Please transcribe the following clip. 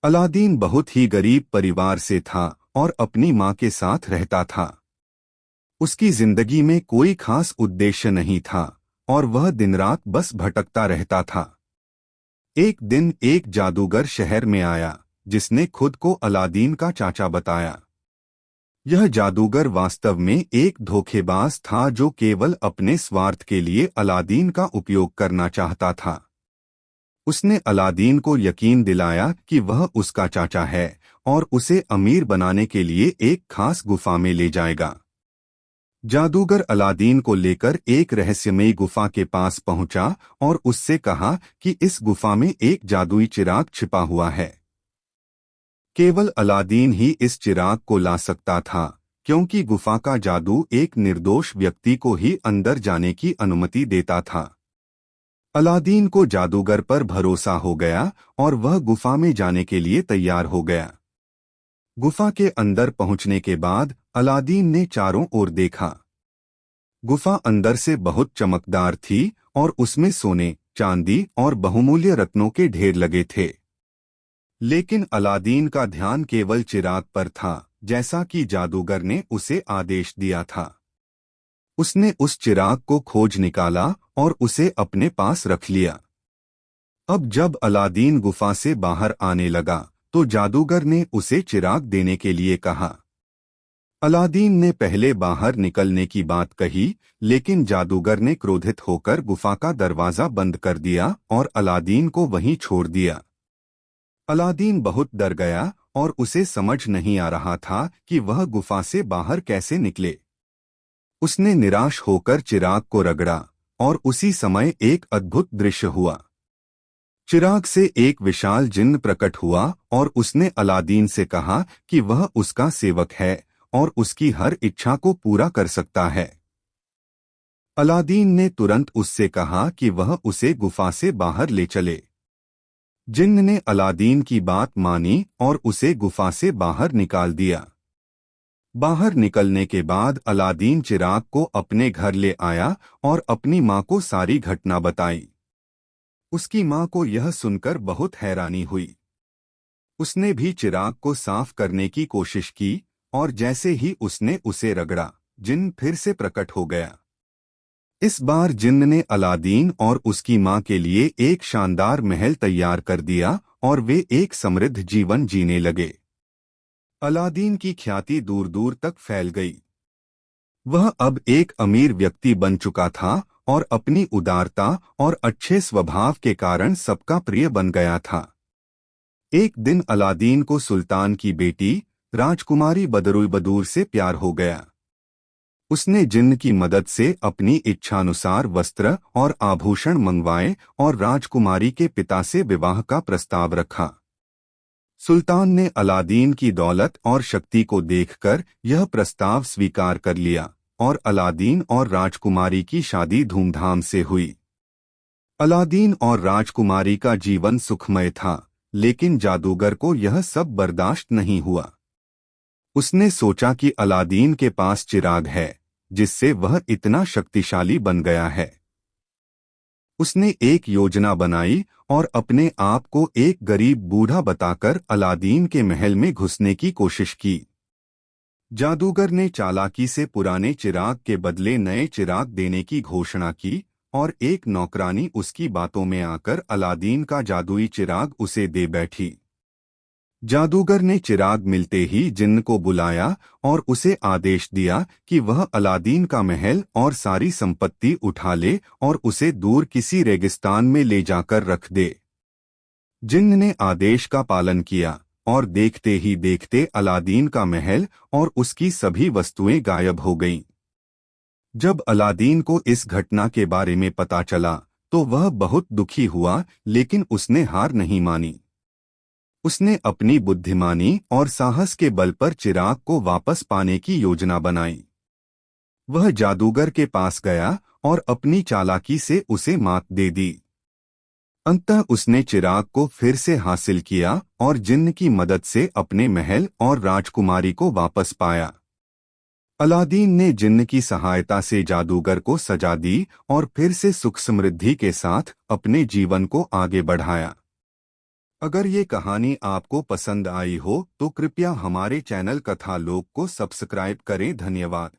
Aladdin बहुत ही गरीब परिवार से था और अपनी माँ के साथ रहता था। उसकी जिंदगी में कोई खास उद्देश्य नहीं था और वह दिन रात बस भटकता रहता था। एक दिन एक जादूगर शहर में आया जिसने खुद को अलादीन का चाचा बताया। यह जादूगर वास्तव में एक धोखेबाज था जो केवल अपने स्वार्थ के लिए अलादीन का उपयोग करना चाहता था। उसने अलादीन को यकीन दिलाया कि वह उसका चाचा है और उसे अमीर बनाने के लिए एक खास गुफा में ले जाएगा। जादूगर अलादीन को लेकर एक रहस्यमयी गुफा के पास पहुंचा और उससे कहा कि इस गुफा में एक जादुई चिराग छिपा हुआ है। केवल अलादीन ही इस चिराग को ला सकता था, क्योंकि गुफा का जादू एक निर्दोष व्यक्ति को ही अंदर जाने की अनुमति देता था। अलादीन को जादूगर पर भरोसा हो गया और वह गुफा में जाने के लिए तैयार हो गया। गुफा के अंदर पहुंचने के बाद अलादीन ने चारों ओर देखा। गुफा अंदर से बहुत चमकदार थी और उसमें सोने, चांदी और बहुमूल्य रत्नों के ढेर लगे थे। लेकिन अलादीन का ध्यान केवल चिराग पर था, जैसा कि जादूगर ने उसे आदेश दिया था। उसने उस चिराग को खोज निकाला और उसे अपने पास रख लिया। अब जब अलादीन गुफा से बाहर आने लगा तो जादूगर ने उसे चिराग देने के लिए कहा। अलादीन ने पहले बाहर निकलने की बात कही, लेकिन जादूगर ने क्रोधित होकर गुफा का दरवाजा बंद कर दिया और अलादीन को वहीं छोड़ दिया। अलादीन बहुत डर गया और उसे समझ नहीं आ रहा था कि वह गुफा से बाहर कैसे निकले। उसने निराश होकर चिराग को रगड़ा और उसी समय एक अद्भुत दृश्य हुआ। चिराग से एक विशाल जिन्न प्रकट हुआ और उसने अलादीन से कहा कि वह उसका सेवक है और उसकी हर इच्छा को पूरा कर सकता है। अलादीन ने तुरंत उससे कहा कि वह उसे गुफा से बाहर ले चले। जिन्न ने अलादीन की बात मानी और उसे गुफा से बाहर निकाल दिया। बाहर निकलने के बाद अलादीन चिराग को अपने घर ले आया और अपनी माँ को सारी घटना बताई। उसकी माँ को यह सुनकर बहुत हैरानी हुई। उसने भी चिराग को साफ करने की कोशिश की और जैसे ही उसने उसे रगड़ा, जिन्न फिर से प्रकट हो गया। इस बार जिन्न ने अलादीन और उसकी माँ के लिए एक शानदार महल तैयार कर दिया और वे एक समृद्ध जीवन जीने लगे। अलादीन की ख्याति दूर दूर तक फैल गई। वह अब एक अमीर व्यक्ति बन चुका था और अपनी उदारता और अच्छे स्वभाव के कारण सबका प्रिय बन गया था। एक दिन अलादीन को सुल्तान की बेटी राजकुमारी बदरुलबदूर से प्यार हो गया। उसने जिन्न की मदद से अपनी इच्छानुसार वस्त्र और आभूषण मंगवाए और राजकुमारी के पिता से विवाह का प्रस्ताव रखा। सुल्तान ने अलादीन की दौलत और शक्ति को देखकर यह प्रस्ताव स्वीकार कर लिया और अलादीन और राजकुमारी की शादी धूमधाम से हुई। अलादीन और राजकुमारी का जीवन सुखमय था, लेकिन जादूगर को यह सब बर्दाश्त नहीं हुआ। उसने सोचा कि अलादीन के पास चिराग है, जिससे वह इतना शक्तिशाली बन गया है। उसने एक योजना बनाई और अपने आप को एक गरीब बूढ़ा बताकर अलादीन के महल में घुसने की कोशिश की। जादूगर ने चालाकी से पुराने चिराग के बदले नए चिराग देने की घोषणा की और एक नौकरानी उसकी बातों में आकर अलादीन का जादुई चिराग उसे दे बैठी। जादूगर ने चिराग मिलते ही जिन्न को बुलाया और उसे आदेश दिया कि वह अलादीन का महल और सारी संपत्ति उठा ले और उसे दूर किसी रेगिस्तान में ले जाकर रख दे। जिन्न ने आदेश का पालन किया और देखते ही देखते अलादीन का महल और उसकी सभी वस्तुएं गायब हो गईं। जब अलादीन को इस घटना के बारे में पता चला तो वह बहुत दुखी हुआ, लेकिन उसने हार नहीं मानी। उसने अपनी बुद्धिमानी और साहस के बल पर चिराग को वापस पाने की योजना बनाई। वह जादूगर के पास गया और अपनी चालाकी से उसे मात दे दी। अंततः उसने चिराग को फिर से हासिल किया और जिन्न की मदद से अपने महल और राजकुमारी को वापस पाया। अलादीन ने जिन्न की सहायता से जादूगर को सजा दी और फिर से सुख समृद्धि के साथ अपने जीवन को आगे बढ़ाया। अगर ये कहानी आपको पसंद आई हो तो कृपया हमारे चैनल कथा लोक को सब्सक्राइब करें। धन्यवाद।